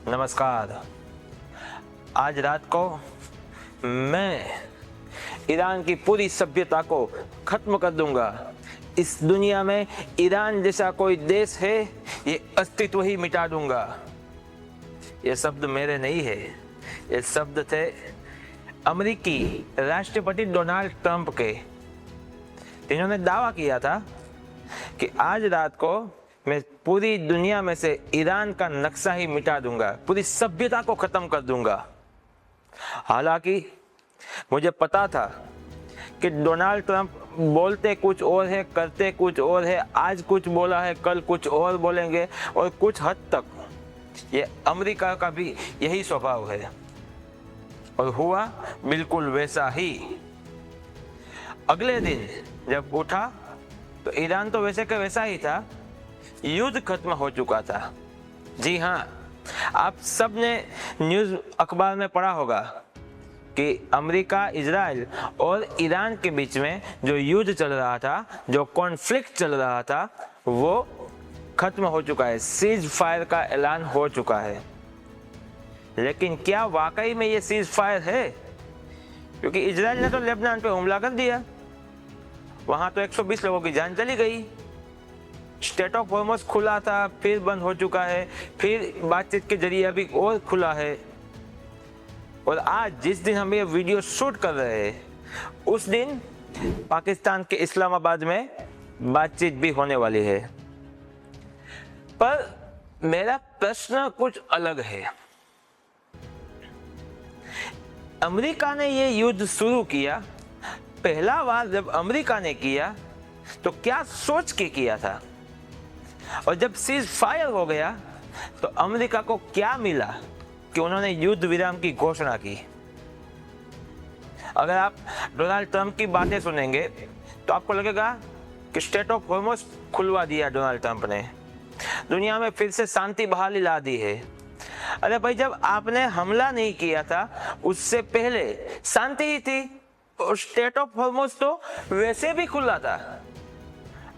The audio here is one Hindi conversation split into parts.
नमस्कार। आज रात को मैं ईरान की पूरी सभ्यता को खत्म कर दूंगा। इस दुनिया में ईरान जैसा कोई देश है, ये अस्तित्व ही मिटा दूंगा। ये शब्द मेरे नहीं है, ये शब्द थे अमेरिकी राष्ट्रपति डोनाल्ड ट्रंप के, जिन्होंने दावा किया था कि आज रात को मैं पूरी दुनिया में से ईरान का नक्शा ही मिटा दूंगा, पूरी सभ्यता को खत्म कर दूंगा। हालांकि मुझे पता था कि डोनाल्ड ट्रंप बोलते कुछ और है, करते कुछ और है। आज कुछ बोला है, कल कुछ और बोलेंगे, और कुछ हद तक ये अमेरिका का भी यही स्वभाव है, और हुआ बिल्कुल वैसा ही। अगले दिन जब उठा तो ईरान तो वैसे का वैसा ही था, युद्ध खत्म हो चुका था। जी हाँ, आप सब ने न्यूज़ अखबार में पढ़ा होगा कि अमेरिका, इजराइल और ईरान के बीच में जो युद्ध चल रहा था, जो कॉन्फ्लिक्ट चल रहा था, वो खत्म हो चुका है। सीज फायर का ऐलान हो चुका है। लेकिन क्या वाकई में ये सीज फायर है? क्योंकि इजराइल ने तो लेबनान पे हमला कर दिया, वहां तो 120 लोगों की जान चली गई। स्टेट ऑफ हॉर्मुज़ खुला था, फिर बंद हो चुका है, फिर बातचीत के जरिए अभी और खुला है। और आज जिस दिन हम ये वीडियो शूट कर रहे हैं, उस दिन पाकिस्तान के इस्लामाबाद में बातचीत भी होने वाली है। पर मेरा प्रश्न कुछ अलग है। अमेरिका ने ये युद्ध शुरू किया, पहला बार जब अमेरिका ने किया तो क्या सोच के किया था? और जब सीज फायर हो गया तो अमेरिका को क्या मिला कि उन्होंने युद्ध विराम की घोषणा की? अगर आप डोनाल्ड ट्रंप की बातें सुनेंगे तो आपको लगेगा कि स्टेट ऑफ हॉर्मुज़ खुलवा दिया डोनाल्ड ट्रंप ने, दुनिया में फिर से शांति बहाली ला दी है। अरे भाई, जब आपने हमला नहीं किया था उससे पहले शांति ही थी, और स्टेट ऑफ हॉर्मुज़ तो वैसे भी खुला था।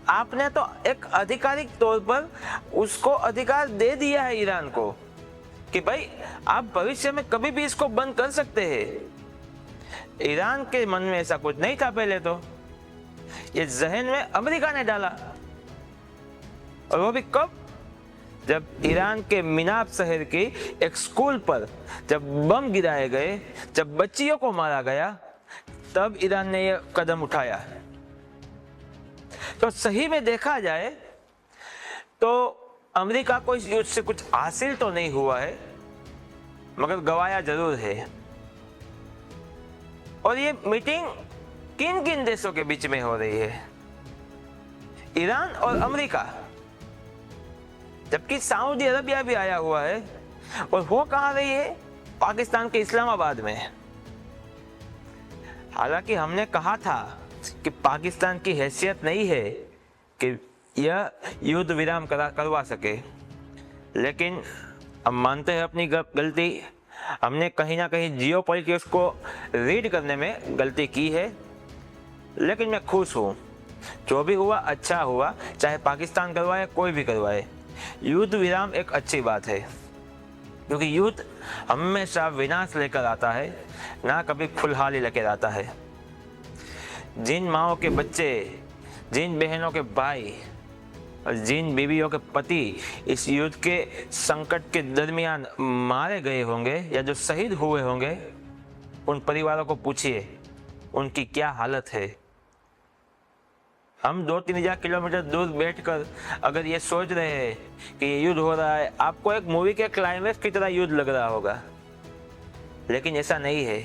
आपने तो एक आधिकारिक तौर पर उसको अधिकार दे दिया है ईरान को कि भाई आप भविष्य में कभी भी इसको बंद कर सकते हैं। ईरान के मन में ऐसा कुछ नहीं था पहले, तो ये जहन में अमेरिका ने डाला, और वो भी कब? जब ईरान के मिनाब शहर के एक स्कूल पर जब बम गिराए गए, जब बच्चियों को मारा गया, तब ईरान ने यह कदम उठाया। तो सही में देखा जाए तो अमेरिका को इस युद्ध से कुछ हासिल तो नहीं हुआ है, मगर गवाया जरूर है। और ये मीटिंग किन किन देशों के बीच में हो रही है? ईरान और अमेरिका, जबकि सऊदी अरबिया भी आया हुआ है, और वो कहाँ रही है? पाकिस्तान के इस्लामाबाद में। हालांकि हमने कहा था कि पाकिस्तान की हैसियत नहीं है कि यह युद्ध विराम करवा सके, लेकिन हम मानते हैं अपनी गलती। हमने कहीं ना कहीं जियोपॉलिटिक्स को रीड करने में गलती की है, लेकिन मैं खुश हूँ। जो भी हुआ अच्छा हुआ, चाहे पाकिस्तान करवाए, कोई भी करवाए। युद्ध विराम एक अच्छी बात है, क्योंकि युद्ध हमेशा विनाश लेकर आता है, ना कभी खुशहाली लेकर आता है। जिन माओं के बच्चे, जिन बहनों के भाई और जिन बीवियों के पति इस युद्ध के संकट के दरमियान मारे गए होंगे या जो शहीद हुए होंगे, उन परिवारों को पूछिए उनकी क्या हालत है। हम 2-3 हज़ार किलोमीटर दूर बैठकर अगर ये सोच रहे हैं कि ये युद्ध हो रहा है, आपको एक मूवी के क्लाइमेक्स की तरह युद्ध लग रहा होगा, लेकिन ऐसा नहीं है।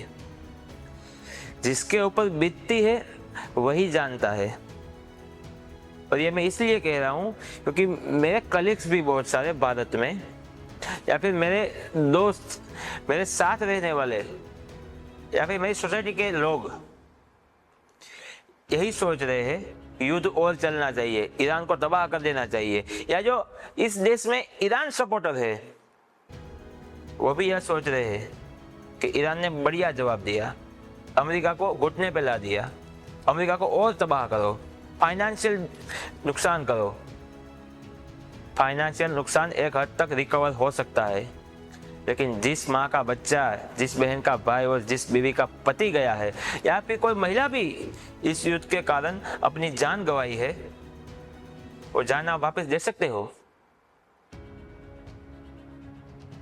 जिसके ऊपर बीतती है वही जानता है। और ये मैं इसलिए कह रहा हूँ क्योंकि मेरे कलीग्स भी बहुत सारे भारत में, या फिर मेरे दोस्त, मेरे साथ रहने वाले, या फिर मेरी सोसाइटी के लोग यही सोच रहे हैं युद्ध और चलना चाहिए, ईरान को तबाह कर देना चाहिए। या जो इस देश में ईरान सपोर्टर है वो भी यह सोच रहे हैं कि ईरान ने बढ़िया जवाब दिया, अमेरिका को घुटने पे ला दिया, अमेरिका को और तबाह करो, फाइनेंशियल नुकसान करो। फाइनेंशियल नुकसान एक हद तक रिकवर हो सकता है, लेकिन जिस माँ का बच्चा, जिस बहन का भाई और जिस बीवी का पति गया है, या फिर कोई महिला भी इस युद्ध के कारण अपनी जान गंवाई है, वो जान आप वापस दे सकते हो?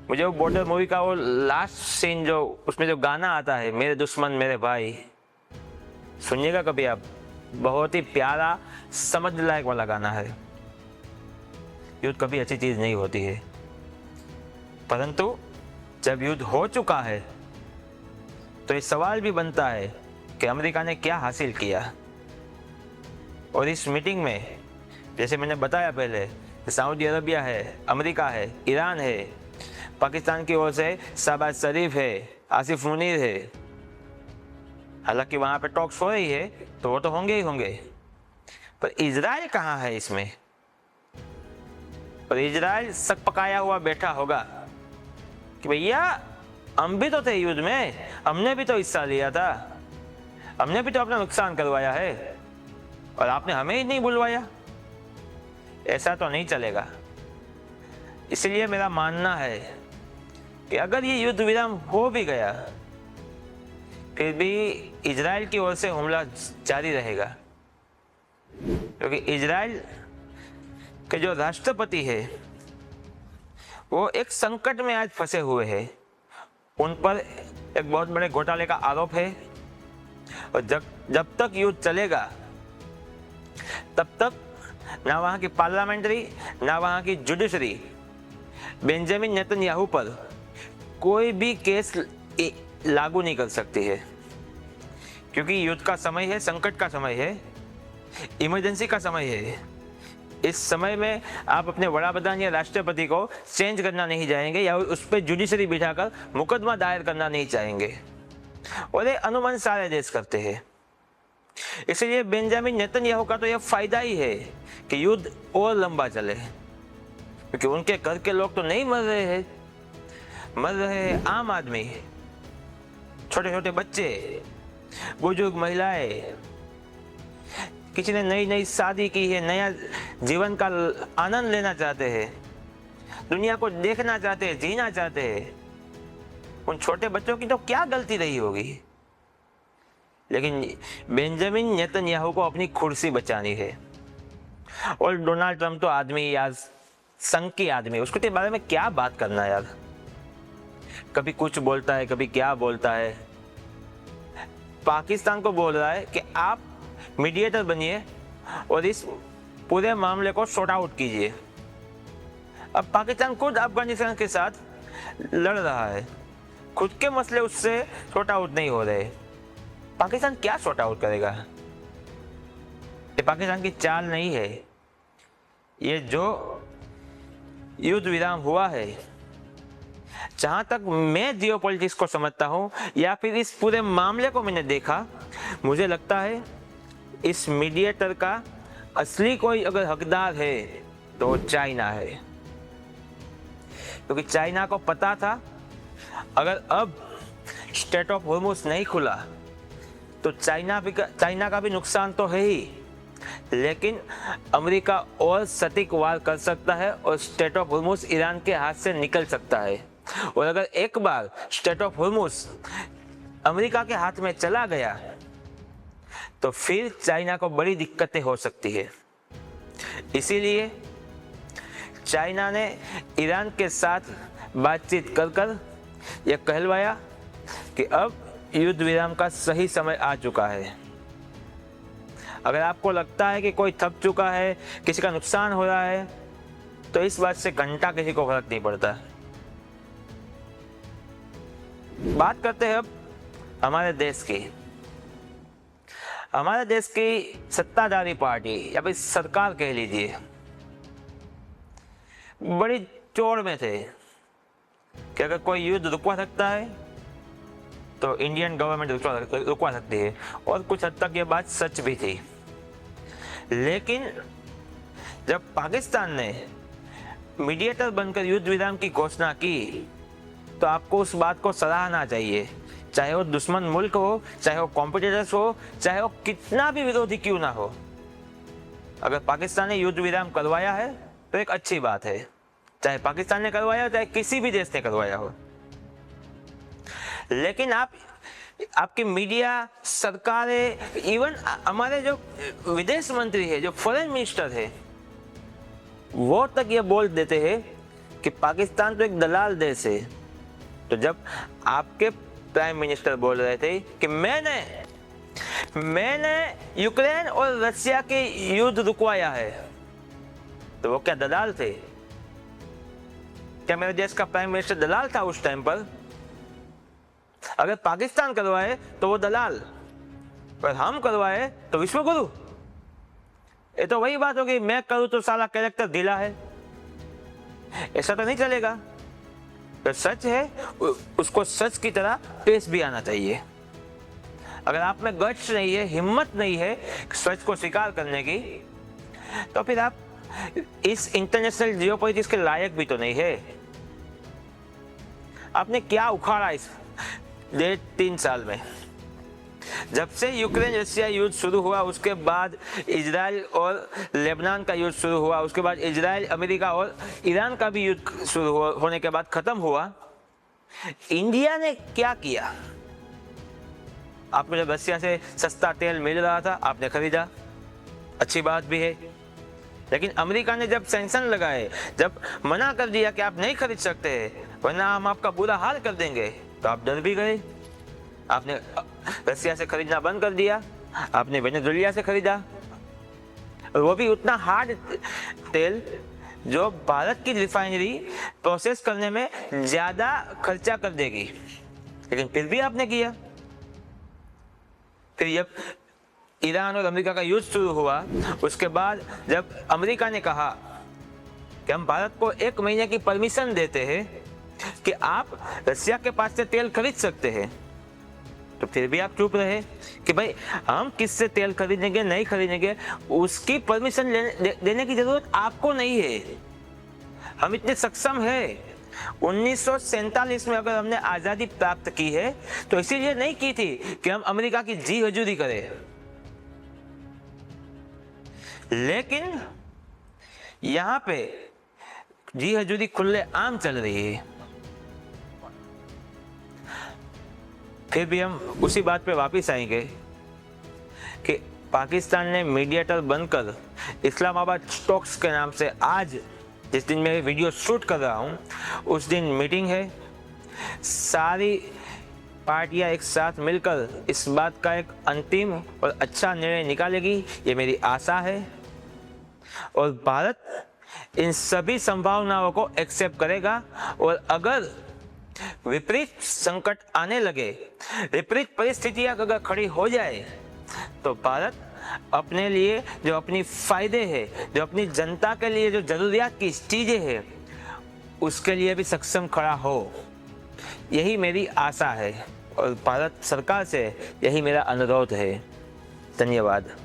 मुझे वो बॉर्डर मूवी का वो लास्ट सीन, जो उसमें जो गाना आता है, मेरे दुश्मन मेरे भाई, सुनिएगा कभी आप, बहुत ही प्यारा समझ लायक वाला गाना है। युद्ध कभी अच्छी चीज नहीं होती है, परंतु जब युद्ध हो चुका है तो ये सवाल भी बनता है कि अमेरिका ने क्या हासिल किया। और इस मीटिंग में, जैसे मैंने बताया पहले, सऊदी अरबिया है, अमेरिका है, ईरान है, पाकिस्तान की ओर से शहबाज शरीफ है, आसिफ मुनीर है। हालांकि वहां पे टॉक्स हो रही है तो वो तो होंगे ही होंगे, पर इजराइल कहाँ है इसमें? और इजराइल सक पकाया हुआ बैठा होगा कि भैया हम भी तो थे युद्ध में, हमने भी तो हिस्सा लिया था, हमने भी तो अपना नुकसान करवाया है, और आपने हमें ही नहीं बुलवाया। ऐसा तो नहीं चलेगा। इसलिए मेरा मानना है कि अगर ये युद्ध विराम हो भी गया, फिर भी इजराइल की ओर से हमला जारी रहेगा, क्योंकि इजराइल के जो राष्ट्रपति है वो एक संकट में आज फंसे हुए हैं। उन पर एक बहुत बड़े घोटाले का आरोप है, और जब तक युद्ध चलेगा तब तक ना वहां की पार्लियामेंट्री, ना वहां की जुडिशरी बेंजामिन नेतन्याहू पर कोई भी केस लागू नहीं कर सकती है, क्योंकि युद्ध का समय है, संकट का समय है, इमरजेंसी का समय है। इस समय में आप अपने वड़ा प्रधान या राष्ट्रपति को चेंज करना नहीं चाहेंगे, या उस पर जुडिशरी बिठाकर मुकदमा दायर करना नहीं चाहेंगे, और ये अनुमान सारे देश करते हैं। इसलिए बेंजामिन नेतन्याहू का तो यह फायदा ही है कि युद्ध और लंबा चले, क्योंकि उनके घर के लोग तो नहीं मर रहे हैं, मर रहे हैं आम आदमी, छोटे छोटे बच्चे, बुजुर्ग महिलाएं, किसी ने नई नई शादी की है, नया जीवन का आनंद लेना चाहते हैं, दुनिया को देखना चाहते हैं, जीना चाहते हैं। उन छोटे बच्चों की तो क्या गलती रही होगी, लेकिन बेंजामिन नेतन्याहू को अपनी कुर्सी बचानी है। और डोनाल्ड ट्रंप तो आदमी यार, संघ की आदमी, उसको के बारे में क्या बात करना यार। कभी कुछ बोलता है, कभी क्या बोलता है। पाकिस्तान को बोल रहा है कि आप मीडिएटर बनिए और इस पूरे मामले को सॉर्ट आउट कीजिए। अब पाकिस्तान खुद अफगानिस्तान के साथ लड़ रहा है, खुद के मसले उससे सॉर्ट आउट नहीं हो रहे। पाकिस्तान क्या सॉर्ट आउट करेगा? ये पाकिस्तान की चाल नहीं है। ये जो युद्ध विराम हुआ है, जहां तक मैं जियोपॉलिटिक्स को समझता हूं या फिर इस पूरे मामले को मैंने देखा, मुझे लगता है इस मीडिएटर का असली कोई अगर हकदार है तो चाइना है, क्योंकि चाइना को पता था अगर अब स्ट्रेट ऑफ हॉर्मुज नहीं खुला तो चाइना का भी नुकसान तो है ही, लेकिन अमेरिका और सटीक वार कर सकता है और स्ट्रेट ऑफ हॉर्मुज ईरान के हाथ से निकल सकता है। और अगर एक बार स्ट्रेट ऑफ हॉर्मुज अमेरिका के हाथ में चला गया तो फिर चाइना को बड़ी दिक्कतें हो सकती है। इसीलिए चाइना ने ईरान के साथ बातचीत कर कर यह कहलवाया कि अब युद्ध विराम का सही समय आ चुका है। अगर आपको लगता है कि कोई थक चुका है, किसी का नुकसान हो रहा है, तो इस बात से घंटा किसी को फर्क नहीं पड़ता। बात करते हैं अब हमारे देश की। हमारे देश की सत्ताधारी पार्टी या फिर सरकार कह लीजिए, बड़ी चोट में थे कि अगर कोई युद्ध रुकवा सकता है तो इंडियन गवर्नमेंट रुकवा सकती है, और कुछ हद तक ये बात सच भी थी। लेकिन जब पाकिस्तान ने मीडिएटर बनकर युद्ध विराम की घोषणा की तो आपको उस बात को सराहना चाहिए, चाहे वो दुश्मन मुल्क हो, चाहे वो कॉम्पिटिटर्स हो, चाहे वो कितना भी विरोधी क्यों ना हो। अगर पाकिस्तान ने युद्ध विराम करवाया है तो एक अच्छी बात है, चाहे पाकिस्तान ने करवाया हो चाहे किसी भी देश ने करवाया हो। लेकिन आपकी मीडिया, सरकारें, इवन हमारे जो विदेश मंत्री है, जो फॉरेन मिनिस्टर है, वो तक ये बोल देते हैं कि पाकिस्तान तो एक दलाल देश है। तो जब आपके प्राइम मिनिस्टर बोल रहे थे कि मैंने यूक्रेन और रशिया के युद्ध रुकवाया है, तो वो क्या दलाल थे? क्या मेरे देश का प्राइम मिनिस्टर दलाल था उस टाइम पर? अगर पाकिस्तान करवाए तो वो दलाल, पर हम करवाए तो विश्वगुरु। ये तो वही बात होगी, मैं करूं तो साला कैरेक्टर ढीला है, ऐसा तो नहीं चलेगा। तो सच है उसको सच की तरह पेश भी आना चाहिए। अगर आप में गट्स नहीं है, हिम्मत नहीं है सच को स्वीकार करने की, तो फिर आप इस इंटरनेशनल जियोपॉलिटिक्स के लायक भी तो नहीं है। आपने क्या उखाड़ा इस 3 साल में? जब से यूक्रेन रशिया युद्ध शुरू हुआ, उसके बाद इजराइल और लेबनान का युद्ध शुरू हुआ, उसके बाद इजराइल, अमेरिका और ईरान का भी युद्ध शुरू होने के बाद खत्म हुआ, इंडिया ने क्या किया? आपको जब रशिया से सस्ता तेल मिल रहा था आपने खरीदा, अच्छी बात भी है। लेकिन अमेरिका ने जब सैंक्शन लगाए, जब मना कर दिया कि आप नहीं खरीद सकते वरना हम आपका बुरा हाल कर देंगे, तो आप डर भी गए। आपने रशिया से खरीदना बंद कर दिया, आपने वेनेजुएला से खरीदा, और वो भी उतना हार्ड तेल जो भारत की रिफाइनरी प्रोसेस करने में ज्यादा खर्चा कर देगी, लेकिन फिर भी आपने किया। फिर जब ईरान और अमेरिका का युद्ध शुरू हुआ, उसके बाद जब अमेरिका ने कहा कि हम भारत को 1 महीने की परमिशन देते हैं कि आप रशिया के पास से तेल खरीद सकते हैं, तो फिर भी आप चुप रहे कि भाई हम किससे तेल खरीदेंगे, नहीं खरीदेंगे, उसकी परमिशन देने की जरूरत आपको नहीं है। हम इतने सक्षम हैं। 1947 में अगर हमने आजादी प्राप्त की है तो इसीलिए नहीं की थी कि हम अमेरिका की जी हजूरी करें। लेकिन यहां पे जी हजूरी खुले आम चल रही है। फिर भी हम उसी बात पे वापस आएंगे कि पाकिस्तान ने मीडिएटर बनकर इस्लामाबाद स्टॉक्स के नाम से आज जिस दिन मैं वीडियो शूट कर रहा हूँ उस दिन मीटिंग है। सारी पार्टियां एक साथ मिलकर इस बात का एक अंतिम और अच्छा निर्णय निकालेगी, ये मेरी आशा है। और भारत इन सभी संभावनाओं को एक्सेप्ट करेगा, और अगर विपरीत संकट आने लगे, विपरीत परिस्थितियां अगर खड़ी हो जाए, तो भारत अपने लिए जो अपनी फायदे है, जो अपनी जनता के लिए जो जरूरियात की चीजें हैं, उसके लिए भी सक्षम खड़ा हो, यही मेरी आशा है। और भारत सरकार से यही मेरा अनुरोध है। धन्यवाद।